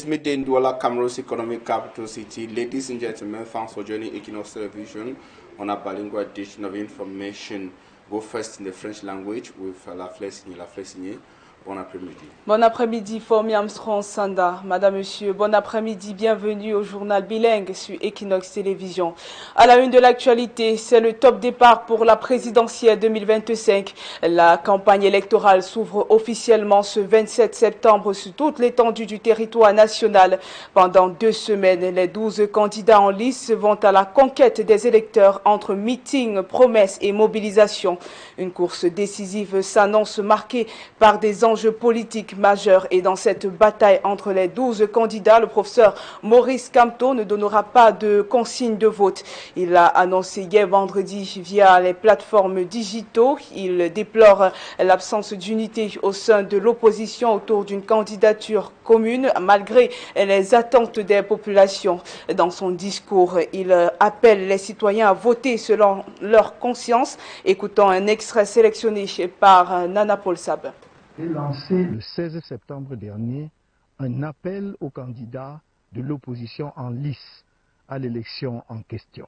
Today's midday in Douala, Cameroon's economic capital city. Ladies and gentlemen, thanks for joining Équinoxe television on a bilingual edition of information. Go first in the French language with La Flessigne. Bon après-midi. Bon après-midi, Formi Armstrong Sanda. Madame, Monsieur, bon après-midi, bienvenue au journal bilingue sur Équinoxe Télévision. À la une de l'actualité, c'est le top départ pour la présidentielle 2025. La campagne électorale s'ouvre officiellement ce 27 septembre sur toute l'étendue du territoire national. Pendant 2 semaines, les 12 candidats en lice vont à la conquête des électeurs entre meetings, promesses et mobilisation. Une course décisive s'annonce marquée par des enjeux politiques majeurs et dans cette bataille entre les 12 candidats, le professeur Maurice Kamto ne donnera pas de consigne de vote. Il a annoncé hier vendredi via les plateformes digitaux. Il déplore l'absence d'unité au sein de l'opposition autour d'une candidature commune malgré les attentes des populations. Dans son discours, il appelle les citoyens à voter selon leur conscience. Écoutons un extrait sélectionné par Nana Paul Sab. J'ai lancé le 16 septembre dernier un appel aux candidats de l'opposition en lice à l'élection en question.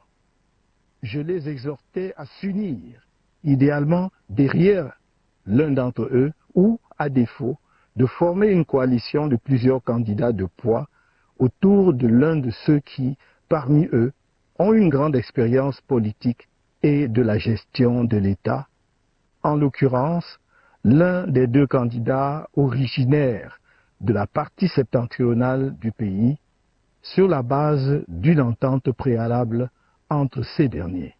Je les exhortais à s'unir, idéalement derrière l'un d'entre eux ou, à défaut, de former une coalition de plusieurs candidats de poids autour de l'un de ceux qui, parmi eux, ont une grande expérience politique et de la gestion de l'État, en l'occurrence, l'un des 2 candidats originaires de la partie septentrionale du pays, sur la base d'une entente préalable entre ces derniers.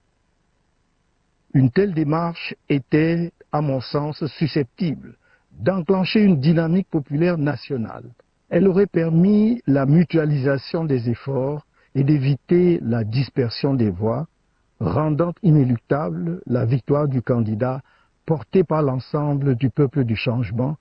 Une telle démarche était, à mon sens, susceptible d'enclencher une dynamique populaire nationale. Elle aurait permis la mutualisation des efforts et d'éviter la dispersion des voix, rendant inéluctable la victoire du candidat porté par l'ensemble du peuple du changement,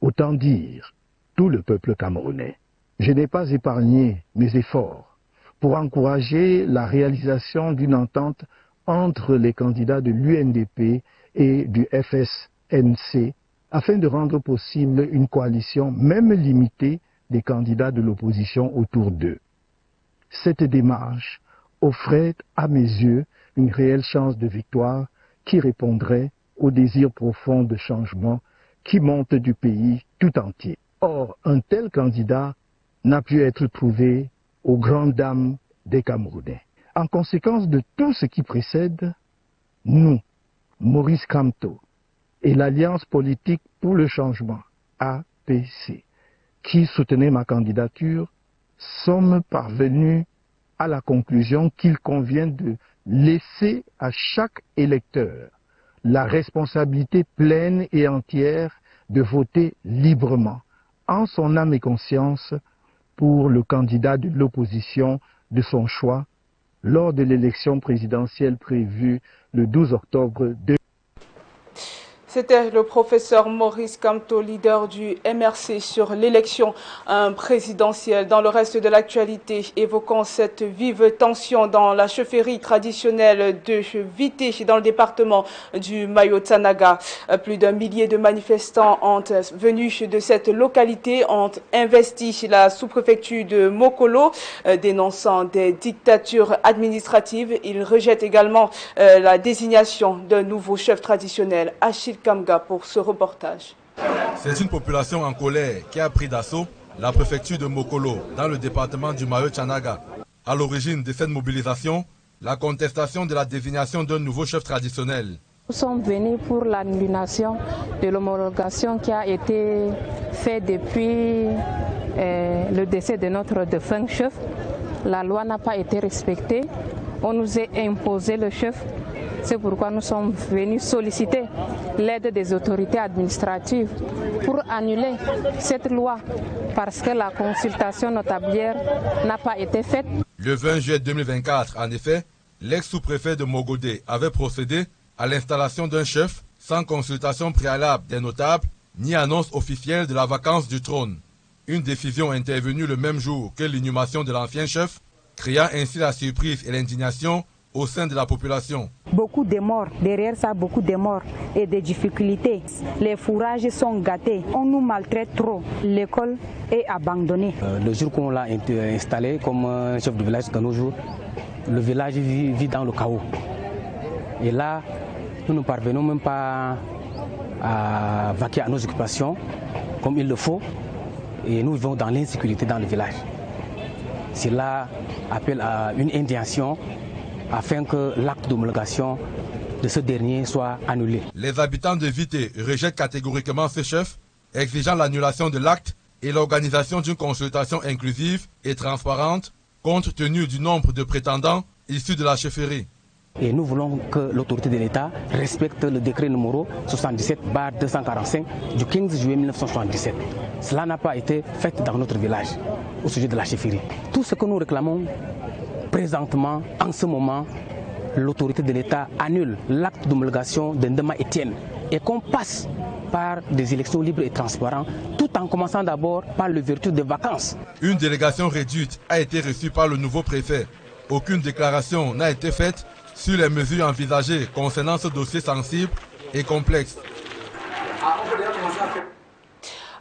autant dire tout le peuple camerounais. Je n'ai pas épargné mes efforts pour encourager la réalisation d'une entente entre les candidats de l'UNDP et du FSNC afin de rendre possible une coalition, même limitée, des candidats de l'opposition autour d'eux. Cette démarche offrait, à mes yeux, une réelle chance de victoire qui répondrait au désir profond de changement qui monte du pays tout entier. Or, un tel candidat n'a pu être trouvé aux grandes dames des Camerounais. En conséquence de tout ce qui précède, nous, Maurice Kamto et l'Alliance politique pour le changement, APC, qui soutenait ma candidature, sommes parvenus à la conclusion qu'il convient de laisser à chaque électeur la responsabilité pleine et entière de voter librement, en son âme et conscience, pour le candidat de l'opposition de son choix lors de l'élection présidentielle prévue le 12 octobre 2020. C'était le professeur Maurice Kamto, leader du MRC sur l'élection présidentielle. Dans le reste de l'actualité, évoquons cette vive tension dans la chefferie traditionnelle de Vité dans le département du Mayo-Tanaga. Plus d'1 millier de manifestants venus de cette localité ont investi la sous-préfecture de Mokolo, dénonçant des dictatures administratives. Ils rejettent également la désignation d'un nouveau chef traditionnel, Achille Kamga, pour ce reportage. C'est une population en colère qui a pris d'assaut la préfecture de Mokolo dans le département du Mayo-Tanaga. À l'origine de cette mobilisation, la contestation de la désignation d'un nouveau chef traditionnel. Nous sommes venus pour l'annulation de l'homologation qui a été faite depuis le décès de notre défunt chef. La loi n'a pas été respectée. On nous a imposé le chef. C'est pourquoi nous sommes venus solliciter l'aide des autorités administratives pour annuler cette loi parce que la consultation notablière n'a pas été faite. Le 20 juillet 2024, en effet, l'ex-sous-préfet de Mogodé avait procédé à l'installation d'un chef sans consultation préalable des notables ni annonce officielle de la vacance du trône. Une décision intervenue le même jour que l'inhumation de l'ancien chef, créant ainsi la surprise et l'indignation au sein de la population. Beaucoup de morts, derrière ça beaucoup de morts et des difficultés. Les fourrages sont gâtés, on nous maltraite trop, l'école est abandonnée. Le jour qu'on l'a installé comme chef de village de nos jours, le village vit dans le chaos. Et là, nous ne parvenons même pas à vaquer à nos occupations comme il le faut. Et nous vivons dans l'insécurité dans le village. Cela appelle à une indignation afin que l'acte d'homologation de ce dernier soit annulé. Les habitants de Vité rejettent catégoriquement ce chef, exigeant l'annulation de l'acte et l'organisation d'une consultation inclusive et transparente compte tenu du nombre de prétendants issus de la chefferie. Et nous voulons que l'autorité de l'État respecte le décret numéro 77/245 du 15 juillet 1977. Cela n'a pas été fait dans notre village au sujet de la chefferie. Tout ce que nous réclamons présentement, en ce moment, l'autorité de l'État annule l'acte d'homologation de Ndema Etienne et qu'on passe par des élections libres et transparentes, tout en commençant d'abord par l'ouverture des vacances. Une délégation réduite a été reçue par le nouveau préfet. Aucune déclaration n'a été faite sur les mesures envisagées concernant ce dossier sensible et complexe.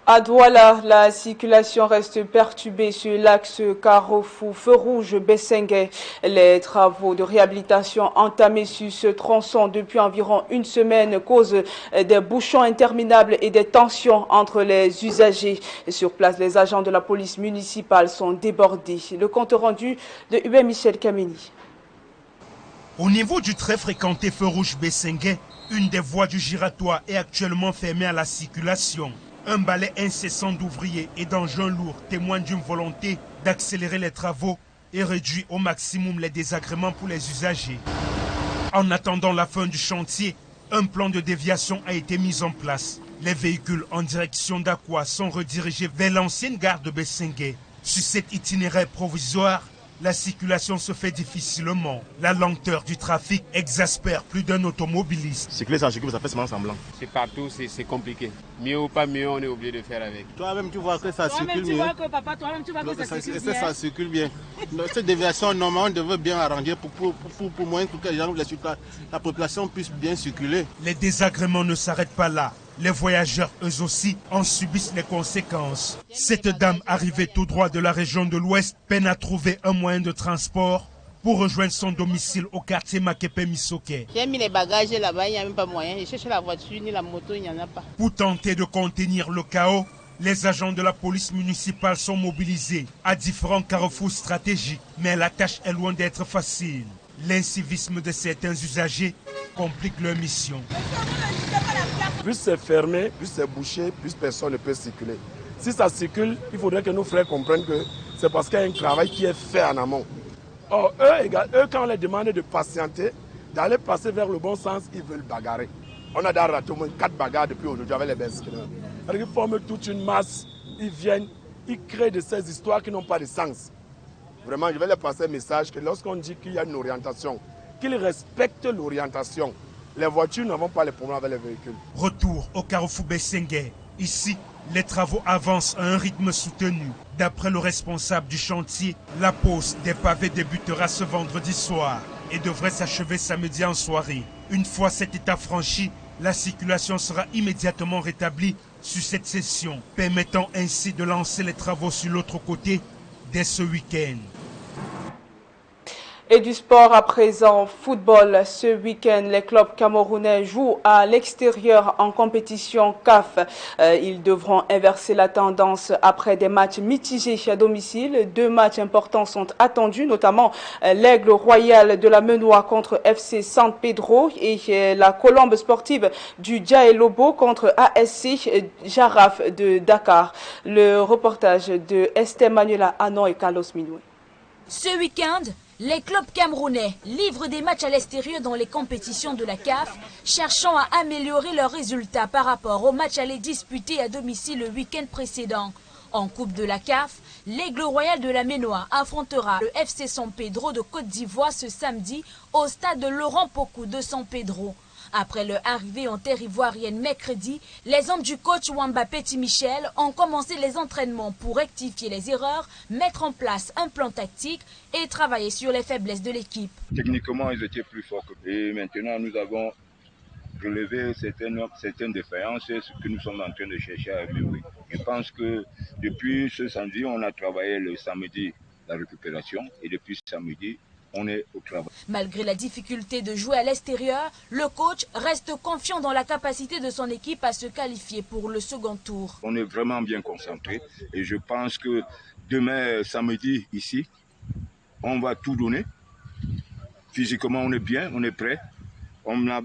À Douala, la circulation reste perturbée sur l'axe Carrefour-Feu Rouge-Bessengue. Les travaux de réhabilitation entamés sur ce tronçon depuis environ une semaine causent des bouchons interminables et des tensions entre les usagers. Sur place, les agents de la police municipale sont débordés. Le compte rendu de Hubert Michel Kameni. Au niveau du très fréquenté Feu Rouge-Bessengue, une des voies du giratoire est actuellement fermée à la circulation. Un balai incessant d'ouvriers et d'engins lourds témoigne d'une volonté d'accélérer les travaux et réduire au maximum les désagréments pour les usagers. En attendant la fin du chantier, un plan de déviation a été mis en place. Les véhicules en direction d'Aqua sont redirigés vers l'ancienne gare de Bessengue. Sur cet itinéraire provisoire, la circulation se fait difficilement. La lenteur du trafic exaspère plus d'un automobiliste. Circuler sans circuler, ça fait semblant. C'est partout, c'est compliqué. Mieux ou pas mieux, on est obligé de faire avec. Toi-même, tu vois que ça circule bien. Toi-même, tu vois que papa, toi-même, tu vois que ça circule bien. Ça circule bien. Cette déviation, normalement, on devait bien arranger pour moins que les gens, la population puisse bien circuler. Les désagréments ne s'arrêtent pas là. Les voyageurs, eux aussi, en subissent les conséquences. Cette dame, arrivée tout droit de la région de l'Ouest, peine à trouver un moyen de transport pour rejoindre son domicile au quartier Makepe-Misoke. J'ai mis les bagages là-bas, il n'y a même pas moyen. Je cherche la voiture ni la moto, il n'y en a pas. Pour tenter de contenir le chaos, les agents de la police municipale sont mobilisés à différents carrefours stratégiques. Mais la tâche est loin d'être facile. L'incivisme de certains usagers complique leur mission. Plus c'est fermé, plus c'est bouché, plus personne ne peut circuler. Si ça circule, il faudrait que nos frères comprennent que c'est parce qu'il y a un travail qui est fait en amont. Or, eux, quand on les demande de patienter, d'aller passer vers le bon sens, ils veulent bagarrer. On a déjà raté au moins 4 bagarres depuis aujourd'hui avec les bicyclettes. Ils forment toute une masse, ils viennent, ils créent de ces histoires qui n'ont pas de sens. Vraiment, je vais leur passer un message que lorsqu'on dit qu'il y a une orientation, qu'ils respectent l'orientation. Les voitures n'avont pas les problèmes avec les véhicules. Retour au carrefour Bessengue. Ici, les travaux avancent à un rythme soutenu. D'après le responsable du chantier, la pose des pavés débutera ce vendredi soir et devrait s'achever samedi en soirée. Une fois cet état franchi, la circulation sera immédiatement rétablie sur cette session, permettant ainsi de lancer les travaux sur l'autre côté dès ce week-end. Et du sport à présent, football. Ce week-end, les clubs camerounais jouent à l'extérieur en compétition CAF. Ils devront inverser la tendance après des matchs mitigés à domicile. 2 matchs importants sont attendus, notamment l'Aigle Royal de la Menoix contre FC San Pedro et la Colombe sportive du Djaelobo contre ASC Jaraf de Dakar. Le reportage de Esther Manuela Anon et Carlos Minoué. Ce week-end, les clubs camerounais livrent des matchs à l'extérieur dans les compétitions de la CAF, cherchant à améliorer leurs résultats par rapport aux matchs allés disputés à domicile le week-end précédent. En Coupe de la CAF, l'Aigle Royal de la Menoix affrontera le FC San Pedro de Côte d'Ivoire ce samedi au stade de Laurent Pocou de San Pedro. Après leur arrivée en terre ivoirienne mercredi, les hommes du coach Wamba Petit Michel ont commencé les entraînements pour rectifier les erreurs, mettre en place un plan tactique et travailler sur les faiblesses de l'équipe. Techniquement, ils étaient plus forts que et maintenant nous avons relevé certaines défaillances, c'est ce que nous sommes en train de chercher à améliorer. Je pense que depuis ce samedi, on a travaillé le samedi la récupération et depuis samedi, on est au travail. Malgré la difficulté de jouer à l'extérieur, le coach reste confiant dans la capacité de son équipe à se qualifier pour le second tour. On est vraiment bien concentré et je pense que demain, samedi, ici, on va tout donner. Physiquement, on est bien, on est prêt. On a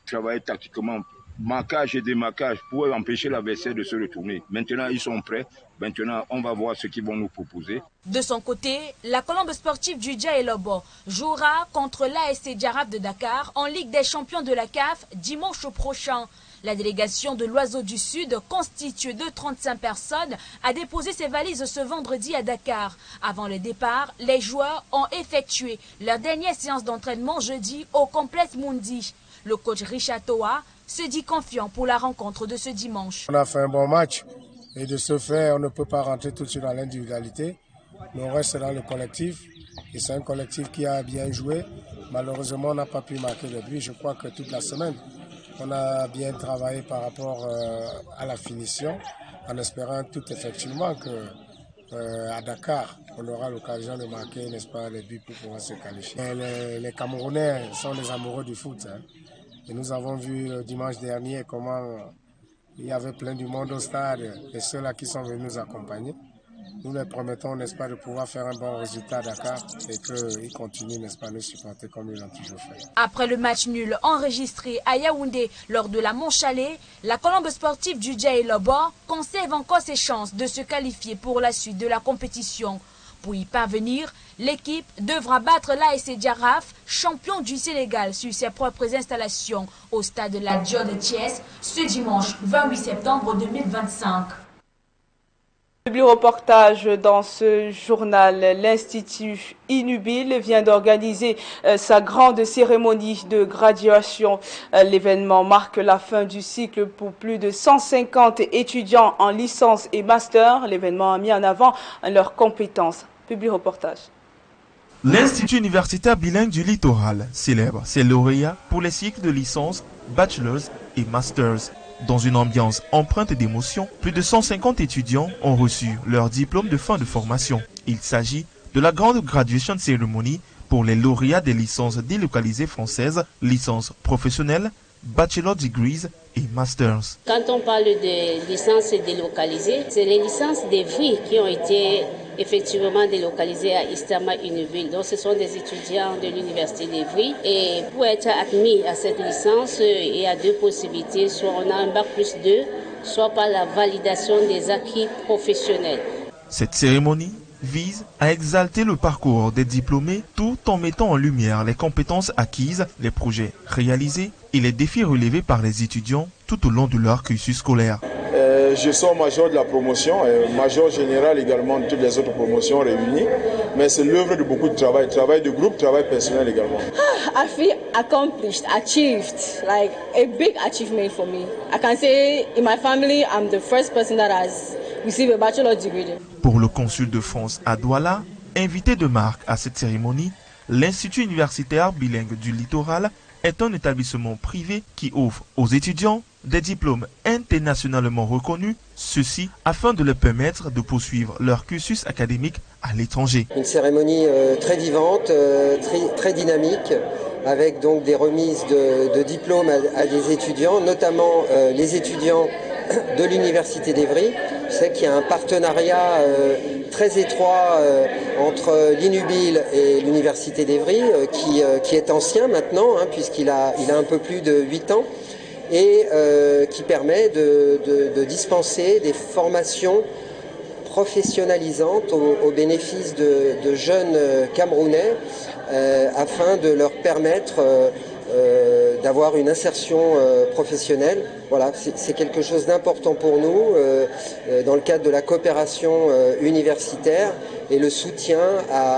travaillé tactiquement, marquage et démarquage pour empêcher l'adversaire de se retourner. Maintenant, ils sont prêts. Maintenant, on va voir ce qu'ils vont nous proposer. De son côté, la colombe sportive du Djaïlobo jouera contre l'ASC Djarab de Dakar en Ligue des champions de la CAF dimanche prochain. La délégation de l'Oiseau du Sud, constituée de 35 personnes, a déposé ses valises ce vendredi à Dakar. Avant le départ, les joueurs ont effectué leur dernière séance d'entraînement jeudi au complexe Mundi. Le coach Richard Toa se dit confiant pour la rencontre de ce dimanche. On a fait un bon match et de ce fait, on ne peut pas rentrer tout de suite dans l'individualité. Mais on reste dans le collectif et c'est un collectif qui a bien joué. Malheureusement, on n'a pas pu marquer le but. Je crois que toute la semaine, on a bien travaillé par rapport à la finition en espérant tout effectivement que à Dakar, on aura l'occasion de marquer, n'est-ce pas, les buts pour pouvoir se qualifier. Les Camerounais sont des amoureux du foot. Hein. Et nous avons vu dimanche dernier comment il y avait plein du monde au stade et ceux-là qui sont venus nous accompagner. Nous les promettons, n'est-ce pas, de pouvoir faire un bon résultat à Dakar et qu'ils continuent, n'est-ce pas, à nous supporter comme ils l'ont toujours fait. Après le match nul enregistré à Yaoundé lors de la Montchalé, la colombe sportive du Djaïlobo conserve encore ses chances de se qualifier pour la suite de la compétition. Pour y parvenir, l'équipe devra battre l'ASC Djarab, champion du Sénégal, sur ses propres installations au stade de la Dio de Thiès ce dimanche 28 septembre 2025. Reportage dans ce journal. L'Institut Inubil vient d'organiser sa grande cérémonie de graduation. L'événement marque la fin du cycle pour plus de 150 étudiants en licence et master. L'événement a mis en avant leurs compétences. Reportage. L'Institut universitaire bilingue du littoral célèbre ses lauréats pour les cycles de licence, bachelors et masters. Dans une ambiance empreinte d'émotion, plus de 150 étudiants ont reçu leur diplôme de fin de formation. Il s'agit de la grande graduation ceremony pour les lauréats des licences délocalisées françaises, licences professionnelles, bachelor degrees et masters. Quand on parle de licences délocalisées, c'est les licences d'Evry qui ont été effectivement délocalisées à Istama Inubil. Donc ce sont des étudiants de l'université d'Evry et pour être admis à cette licence, il y a deux possibilités, soit on a un bac plus 2, soit par la validation des acquis professionnels. Cette cérémonie vise à exalter le parcours des diplômés tout en mettant en lumière les compétences acquises, les projets réalisés et les défis relevés par les étudiants tout au long de leur cursus scolaire. Je sors major de la promotion, major général également de toutes les autres promotions réunies, mais c'est l'œuvre de beaucoup de travail de groupe, travail personnel également. I feel accomplished, achieved, like a big achievement for me. I can say in my family, I'm the first person that has received a bachelor's degree. Pour le consul de France à Douala, invité de marque à cette cérémonie, l'Institut universitaire bilingue du littoral est un établissement privé qui offre aux étudiants des diplômes internationalement reconnus, ceci afin de leur permettre de poursuivre leur cursus académique à l'étranger. Une cérémonie très vivante, très dynamique, avec donc des remises de diplômes à des étudiants, notamment les étudiants de l'université d'Evry. Je sais qu'il y a un partenariat très étroit entre l'Inubil et l'université d'Evry, qui est ancien maintenant, puisqu'il a un peu plus de 8 ans, et qui permet de dispenser des formations professionnalisantes au bénéfice de jeunes Camerounais, afin de leur permettre d'avoir une insertion professionnelle. Voilà, c'est quelque chose d'important pour nous dans le cadre de la coopération universitaire et le soutien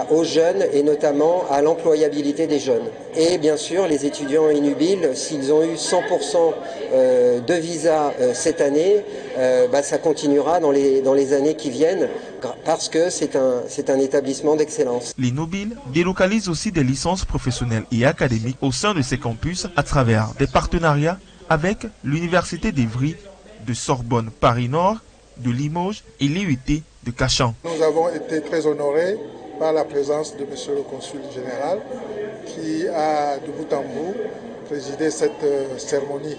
aux jeunes et notamment à l'employabilité des jeunes. Et bien sûr, les étudiants inubiles, s'ils ont eu 100% de visa cette année, ça continuera dans les années qui viennent parce que c'est un établissement d'excellence. L'Inubil délocalise aussi des licences professionnelles et académiques au sein de ses campus à travers des partenariats avec l'Université d'Evry, de Sorbonne Paris-Nord, de Limoges et l'IUT de Cachan. Nous avons été très honorés par la présence de M. le Consul général qui a de bout en bout présidé cette cérémonie.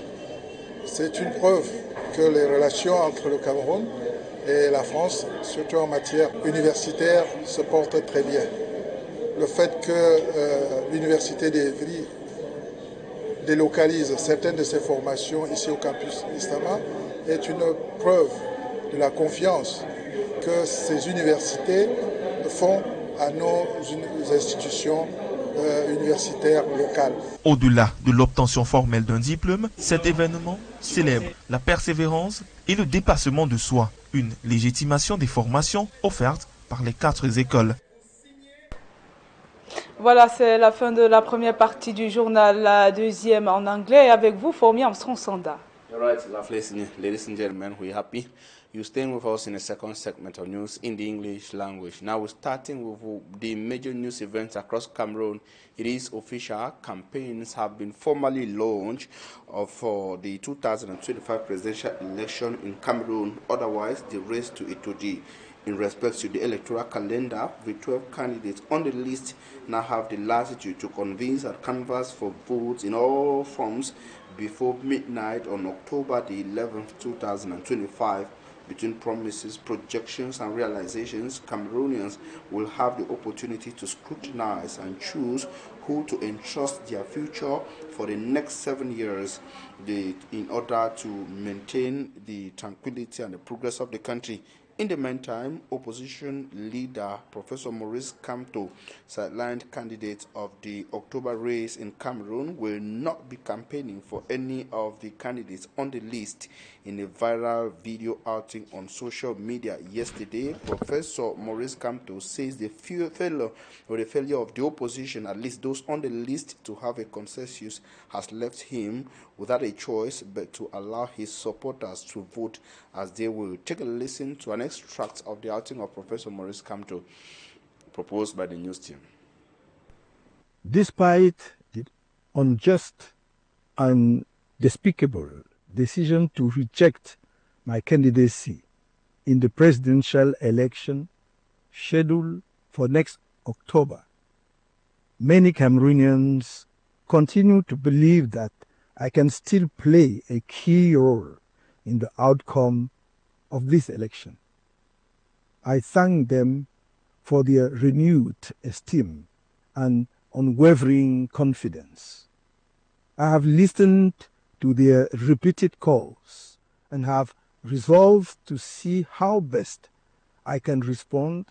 C'est une preuve que les relations entre le Cameroun et la France, surtout en matière universitaire, se portent très bien. Le fait que l'Université d'Evry délocalise certaines de ses formations ici au campus Istama est une preuve de la confiance que ces universités font à nos institutions universitaires locales. Au-delà de l'obtention formelle d'un diplôme, cet événement célèbre la persévérance et le dépassement de soi, une légitimation des formations offertes par les 4 écoles. Voilà, c'est la fin de la première partie du journal, la deuxième en anglais. Avec vous, Formi Armstrong-Sanda. All right, ladies and gentlemen, we're happy you're staying with us in the second segment of news in the English language. Now we're starting with the major news events across Cameroon. It is official. Campaigns have been formally launched for the 2025 presidential election in Cameroon, otherwise the race to Itoji. In respect to the electoral calendar, the 12 candidates on the list now have the latitude to convince and canvass for votes in all forms before midnight on October the 11th, 2025. Between promises, projections, and realizations, Cameroonians will have the opportunity to scrutinize and choose who to entrust their future for the next 7 years in order to maintain the tranquility and the progress of the country. In the meantime, opposition leader Professor Maurice Kamto, sidelined candidate of the October race in Cameroon, will not be campaigning for any of the candidates on the list. In a viral video outing on social media yesterday, Professor Maurice Kamto says the failure of the opposition, at least those on the list, to have a consensus has left him without a choice but to allow his supporters to vote as they will. Take a listen to an extract of the outing of Professor Maurice Kamto proposed by the news team. Despite the unjust and despicable decision to reject my candidacy in the presidential election scheduled for next October, many Cameroonians continue to believe that I can still play a key role in the outcome of this election. I thank them for their renewed esteem and unwavering confidence. I have listened to their repeated calls and have resolved to see how best I can respond,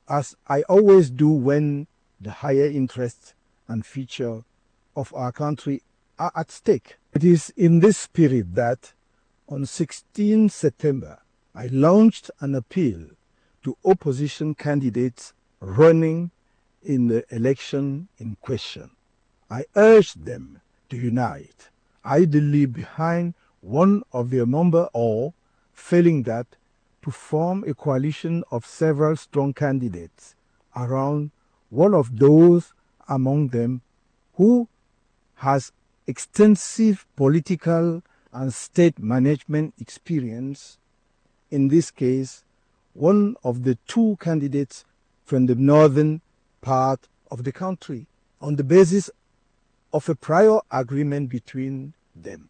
as I always do when the higher interests and future of our country are at stake. It is in this spirit that on 16 September, I launched an appeal to opposition candidates running in the election in question. I urged them to unite, ideally behind one of their number, or, failing that, to form a coalition of several strong candidates around one of those among them who has extensive political and state management experience, in this case, one of the 2 candidates from the northern part of the country, on the basis of a prior agreement between them.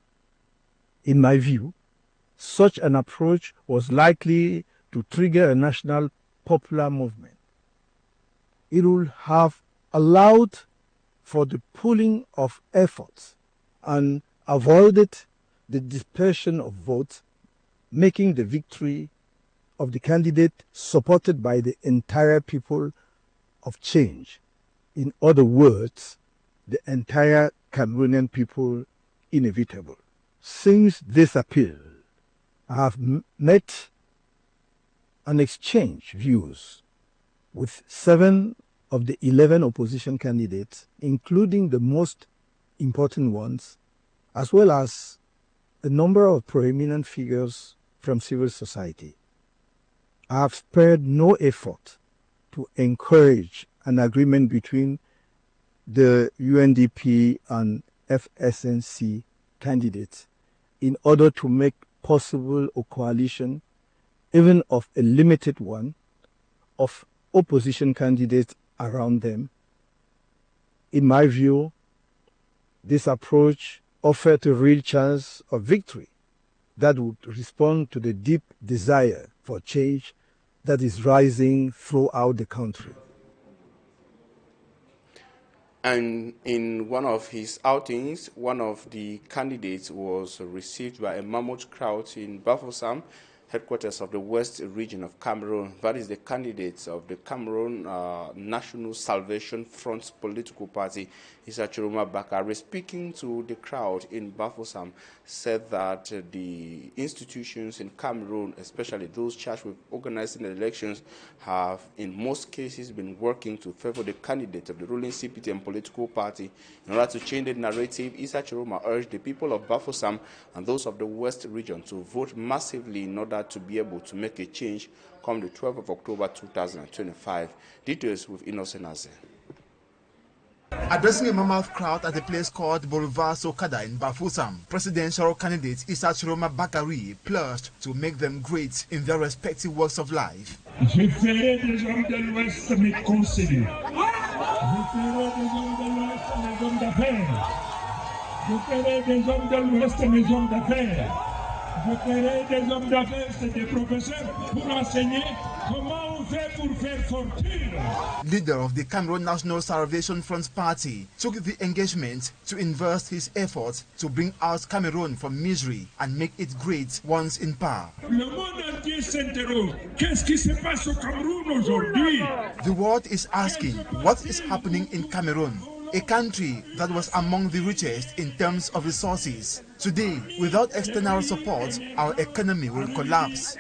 In my view, such an approach was likely to trigger a national popular movement. It would have allowed for the pooling of efforts and avoided the dispersion of votes, making the victory of the candidate supported by the entire people of change. In other words, the entire Cameroonian people inevitable. Since this appeal, I have met and exchanged views with 7 of the 11 opposition candidates, including the most important ones, as well as a number of prominent figures from civil society. I have spared no effort to encourage an agreement between the UNDP and FSNC candidates in order to make possible a coalition, even of a limited one, of opposition candidates around them. In my view, this approach offered a real chance of victory that would respond to the deep desire for change that is rising throughout the country. And in one of his outings, one of the candidates was received by a mammoth crowd in Bafoussam, headquarters of the West region of Cameroon. That is the candidate of the Cameroon National Salvation Front political party, Issa Chiroma Bakare, speaking to the crowd in Bafoussam, said that the institutions in Cameroon, especially those charged with organizing the elections, have in most cases been working to favor the candidate of the ruling CPT and political party. In order to change the narrative, Issa Chiroma urged the people of Bafoussam and those of the West region to vote massively in order to be able to make a change come the 12th of October 2025. Details with Innocent Aze. Addressing a mammoth crowd at a place called Boulevard Sokada in Bafoussam, presidential candidate Issa Chiroma Bakare pledged to make them great in their respective walks of life. Je ferai des hommes de l'Ouest mes conseillers. Je ferai des hommes de l'Ouest mes hommes d'affaires. Je ferai des hommes de l'Ouest mes hommes d'affaires. Je ferai des hommes d'affaires, c'est des professeurs pour enseigner comment on fait pour faire fortune. Leader of the Cameroon National Salvation Front Party took the engagement to invest his efforts to bring out Cameroon from misery and make it great once in power. Le monde entier s'interroge. Qu'est-ce qui se passe au Cameroun aujourd'hui? The world is asking what is happening in Cameroon, a country that was among the richest in terms of resources. Today, without external support, our economy will collapse.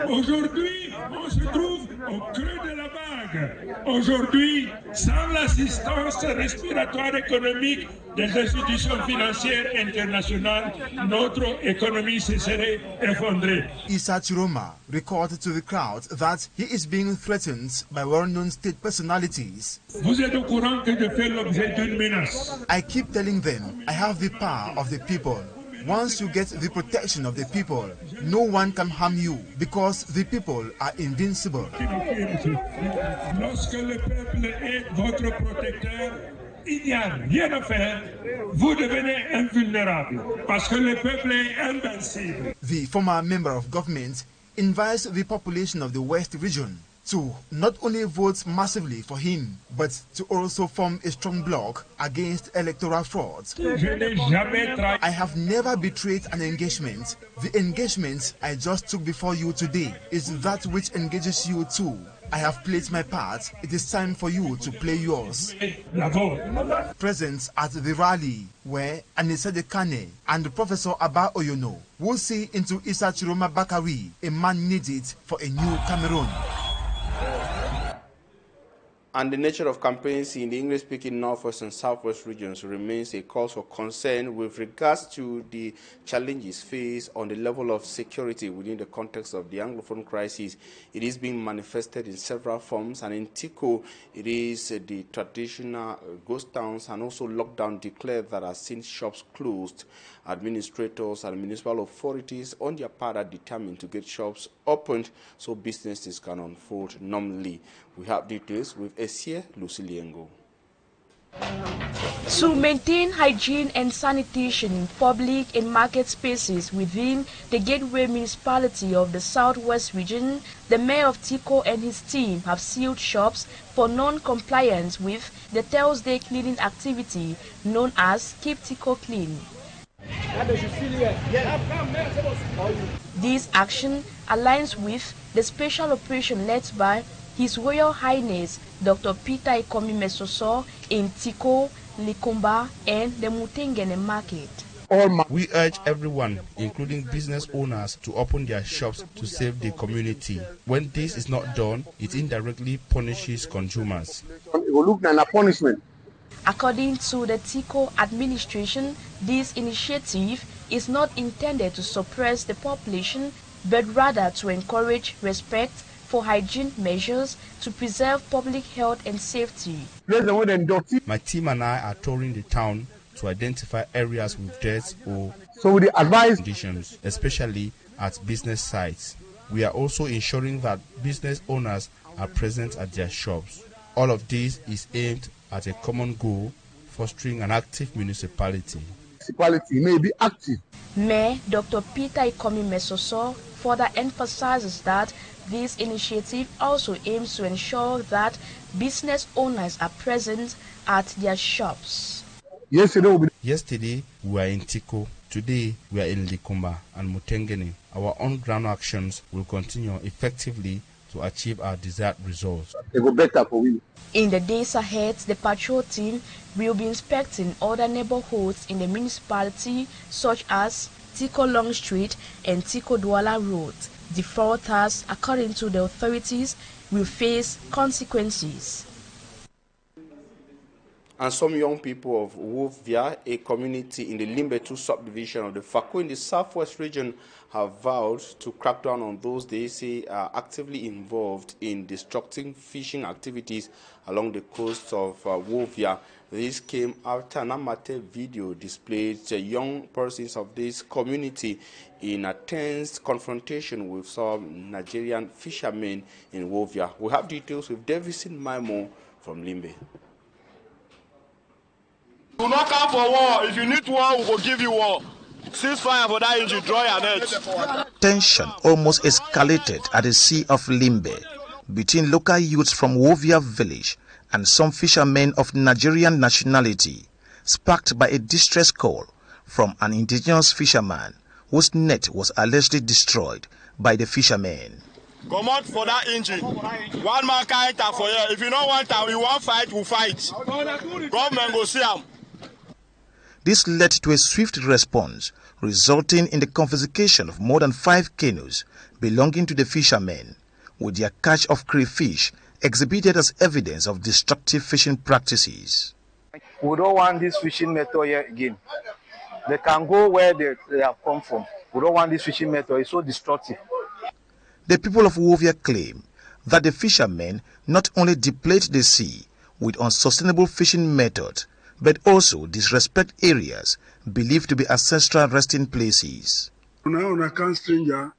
Aujourd'hui, on se trouve au creux de la vague. Aujourd'hui, sans l'assistance respiratoire économique des institutions financières internationales, notre économie se serait effondrée. Issa Chiroma recorded to the crowd that he is being threatened by well-known state personalities. Vous êtes au courant que je fais l'objet d'une menace. I keep telling them I have the power of the people. Once you get the protection of the people, no one can harm you because the people are invincible. Lorsque le peuple est votre protecteur, il n'y a rien à faire. Vous devenez invulnérable parce que le peuple est invincible. The former member of government invites the population of the West region to not only vote massively for him, but to also form a strong bloc against electoral fraud. I have never betrayed an engagement. The engagement I just took before you today is that which engages you too. I have played my part. It is time for you to play yours. Present at the rally were Anissa Dekane and Professor Abba Oyono, who see into Issa Chiroma Bakare a man needed for a new Cameroon. And the nature of campaigns in the English-speaking Northwest and Southwest regions remains a cause for concern with regards to the challenges faced on the level of security within the context of the Anglophone crisis. It is being manifested in several forms, and in Tiko, it is the traditional ghost towns and also lockdown declared that has seen shops closed. Administrators and municipal authorities on their part are determined to get shops opened so businesses can unfold normally. We have details with Esie Luciliengo. To maintain hygiene and sanitation in public and market spaces within the Gateway municipality of the Southwest region, the mayor of Tiko and his team have sealed shops for non-compliance with the Thursday cleaning activity known as Keep Tiko Clean. This action aligns with the special operation led by His Royal Highness Dr. Peter Ikomi Mesoso in Tiko, Likomba, and the Mutengene market. We urge everyone, including business owners, to open their shops to save the community. When this is not done, it indirectly punishes consumers. According to the Tiko administration, this initiative is not intended to suppress the population, but rather to encourage respect for hygiene measures to preserve public health and safety. My team and I are touring the town to identify areas with dirt or conditions, especially at business sites. We are also ensuring that business owners are present at their shops. All of this is aimed at a common goal, fostering an active municipality. May be active. Mayor Dr. Peter Ikomi Mesoso further emphasizes that this initiative also aims to ensure that business owners are present at their shops. Yesterday we were in Tiko. Today we are in Likomba and Mutengene. Our on-ground actions will continue effectively to achieve our desired results. In the days ahead, the patrol team will be inspecting other neighborhoods in the municipality such as Tiko Long Street and Tiko Douala Road. Defaulters, according to the authorities, will face consequences. And some young people of Wuvia, a community in the Limbe 2 subdivision of the Fako in the southwest region, have vowed to crack down on those they say are actively involved in destructing fishing activities along the coast of Wuvia. This came after an amateur video displayed young persons of this community in a tense confrontation with some Nigerian fishermen in Wuvia. We have details with Davison Maimo from Limbe. Do not come for war. If you need war, we will give you war. Ceasefire for that injury, draw your net. Tension almost escalated at the Sea of Limbe between local youths from Wuvia village and some fishermen of Nigerian nationality, sparked by a distress call from an indigenous fisherman whose net was allegedly destroyed by the fishermen. Come out for that injury. One man can't enter for you. If you don't want to, we want fight, we'll fight. Government go see him. This led to a swift response, resulting in the confiscation of more than 5 canoes belonging to the fishermen, with their catch of crayfish exhibited as evidence of destructive fishing practices. We don't want this fishing method here again. They can go where they have come from. We don't want this fishing method. It's so destructive. The people of Wuvia claim that the fishermen not only deplete the sea with unsustainable fishing methods, but also disrespect areas believed to be ancestral resting places. Now can stranger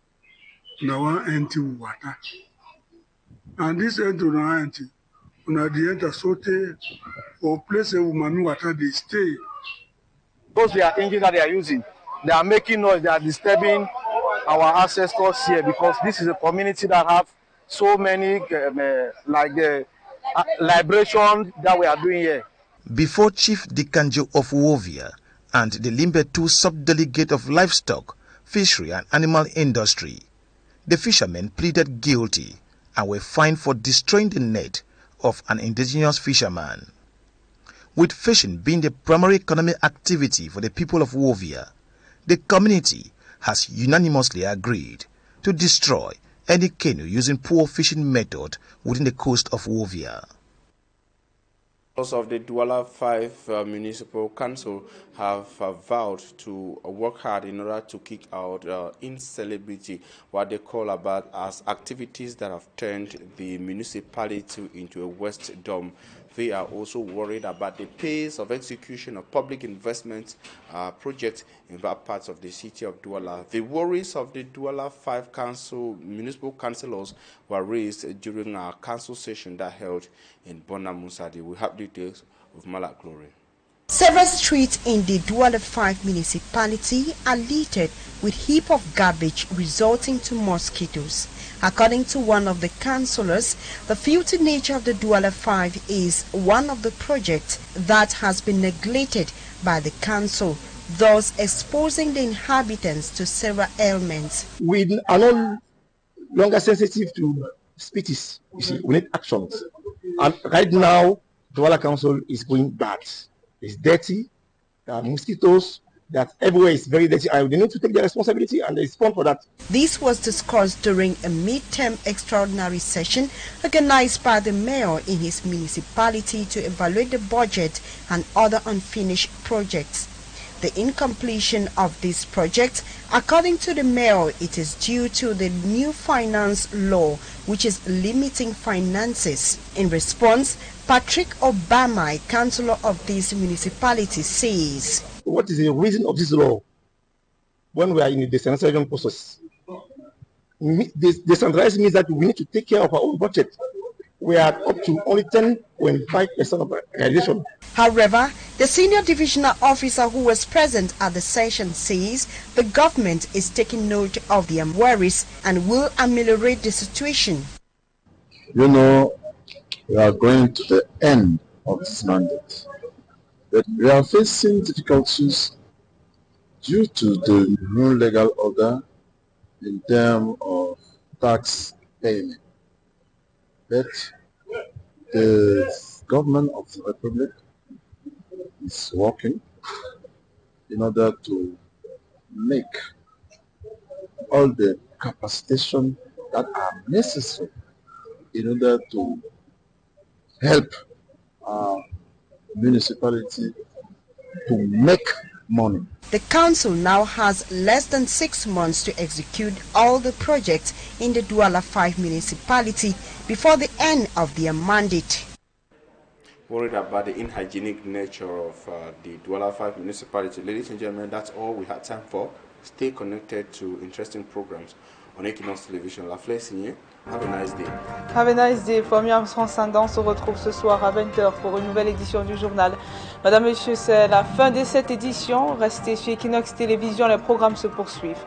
now want empty water. And this end to now empty. Una the enter sote or place a woman water they stay. Those they are engines that they are using, they are making noise, they are disturbing our ancestors here, because this is a community that have so many liberation that we are doing here. Before Chief Dikanjo of Wuvia and the Limbe 2 subdelegate of livestock, fishery and animal industry, the fishermen pleaded guilty and were fined for destroying the net of an indigenous fisherman. With fishing being the primary economic activity for the people of Wuvia, the community has unanimously agreed to destroy any canoe using poor fishing method within the coast of Wuvia. Of the Douala 5 Municipal Council have vowed to work hard in order to kick out incelebrity, what they call about as activities that have turned the municipality into a West Dome. They are also worried about the pace of execution of public investment projects in that parts of the city of Douala. The worries of the Douala 5 municipal councillors were raised during our council session that held in Bona Musadi. We have details with Malak Glory. Several streets in the Douala 5 municipality are littered with heap of garbage resulting to mosquitoes. According to one of the councillors, the filthy nature of the Douala 5 is one of the projects that has been neglected by the council, thus exposing the inhabitants to several ailments. We are no longer sensitive to speeches. You see, we need actions. And right now, Douala Council is going bad. It's dirty. There are mosquitoes. That everywhere is very dirty. And they need to take their responsibility and they respond for that. This was discussed during a mid-term extraordinary session organized by the mayor in his municipality to evaluate the budget and other unfinished projects. The incompletion of this project, according to the mayor, it is due to the new finance law, which is limiting finances. In response, Patrick Obama, councillor of this municipality, says, what is the reason of this law when we are in the decentralization process? Decentralized means that we need to take care of our own budget. We are up to only 10.5% of realization. However, the senior divisional officer who was present at the session says the government is taking note of their worries and will ameliorate the situation. You know, we are going to the end of this mandate. But we are facing difficulties due to the new legal order in terms of tax payment. But the government of the Republic is working in order to make all the capacitation that are necessary in order to help our municipality to make money. The council now has less than 6 months to execute all the projects in the Douala 5 municipality before the end of their mandate. Worried about the unhygienic nature of the Douala 5 municipality. Ladies and gentlemen, that's all we had time for. Stay connected to interesting programs on Équinoxe Télévision. La Fleur signée. Have a nice day. Have a nice day. Famille Armstrong-Sanda, on se retrouve ce soir à 20h pour une nouvelle édition du journal. Madame, Monsieur, c'est la fin de cette édition. Restez sur Équinoxe Télévision, les programmes se poursuivent.